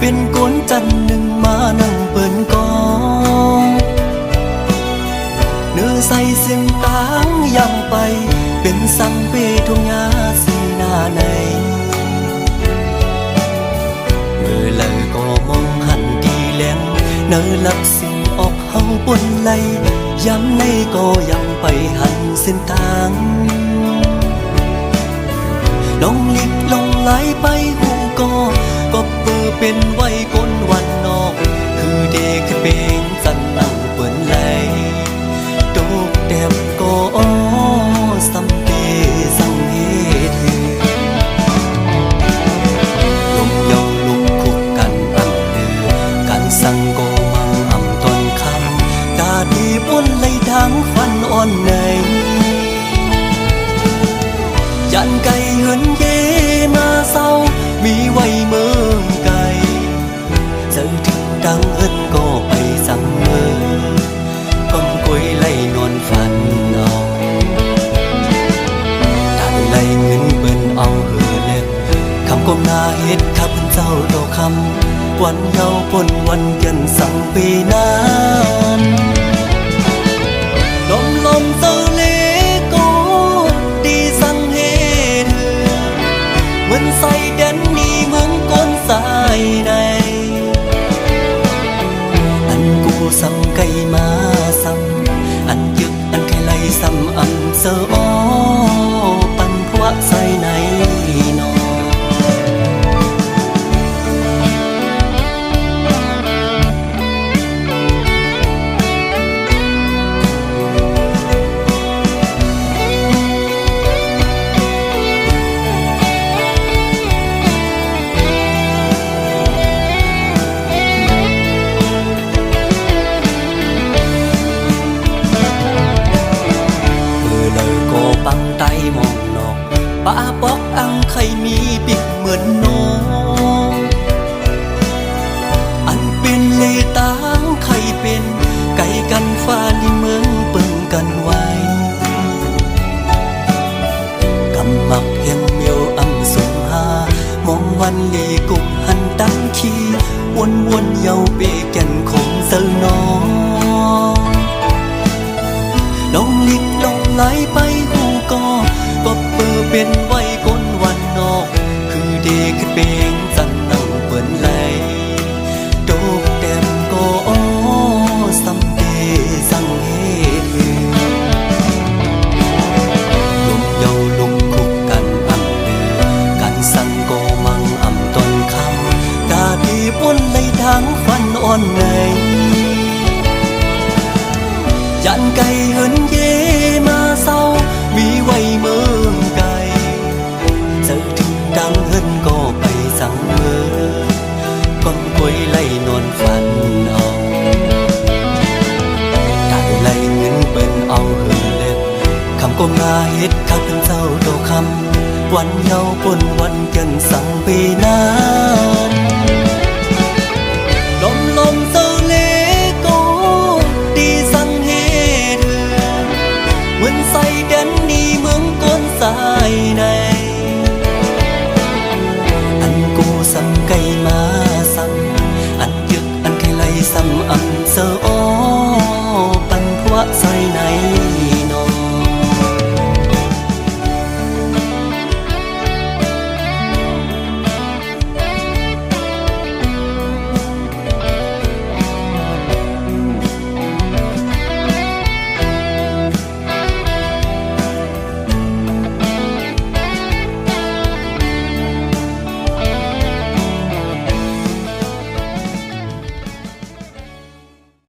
เป็นก้นจันหนึ่งมานั่งเปิ่นกองเนื้อใส่เส้นตางยังไปเป็นสังเปทุ่งหญ้าสีหน้าในเมื่อเลยก็มองหันดีแลงเนื้อลับสิ่งออกเฮาบนไหลย้ำในก็ยังไปหันเส้นทางลงลิบลงไหลไปหูก็เปิดเป็นไว้ก้นวันนอกคือเด็กเปงจันนั่งเปิ่นไหลโดกแดมก็สำเปสังเหตุลมเยาลุกคุกกันอันเดือกันสั่งก็มังอ่ำตอนคำตาดีบนไหลดังฟันอ่อนในยันไก่เหินเยมาเศร้ามีไว้เมืองไกลเจอถึงดังเอิ้นก็ไปสั่งเมือต้นกล้วยไล่นอนฝันเอาถ้าไล่เงินเปิ้นเอาเหือเล็บคำก้มหน้าเฮ็ดข้าเพิ่นเจ้าดอกคำวันเยาปนวันเย็นสั่งปีนั้นลมเจ้าเลก็ดีสั่งเฮ็ดเหมือนใส่แดนนี้เมืองก้นสายใดอันกูซ้ำไก่มาซ้ำอันยึกอันไข่ไหลซ้ำอันเสออปันพวะใส่ในนอปังไตมองนอกป้าปอกอังไข่มีปิกเหมือนน้องอันเป็นเลตางไข่เป็นไก่กันฟ้าลิเมืองเปิ่งกันไว้กำมักเพียงเมียวอำสงหามองวันลีกุกหันตั้งขี้วนเยาเปแก่นของเซลน้องลงลิกลงไหลไปหูก็เปิดเป็นไว้ก้นวันนอกคือเด็กเปงจันนั่งเปิ่นไหลโดกแก้มก็สำเปสังเหตุลมเยาลุกคุกกันอ่ำเดือกันสั่งก็มังอ่ำตอนคำตาดีบนไหลดังฟันอ่อนในยันไก่เหินเยมาเศร้ามีไว้เมืองไกลเจอถึงดังเหินก็ไปสั่งเมือก้อนกล้วยไล่นอนฝันเอาถ้าไล่เงินเปิ้นเอาเหือเล็บคำก้มหน้าเฮ็ดข้าเป็นเจ้าดอกคำวันเยาปนวันเกินสั่งปีนั้น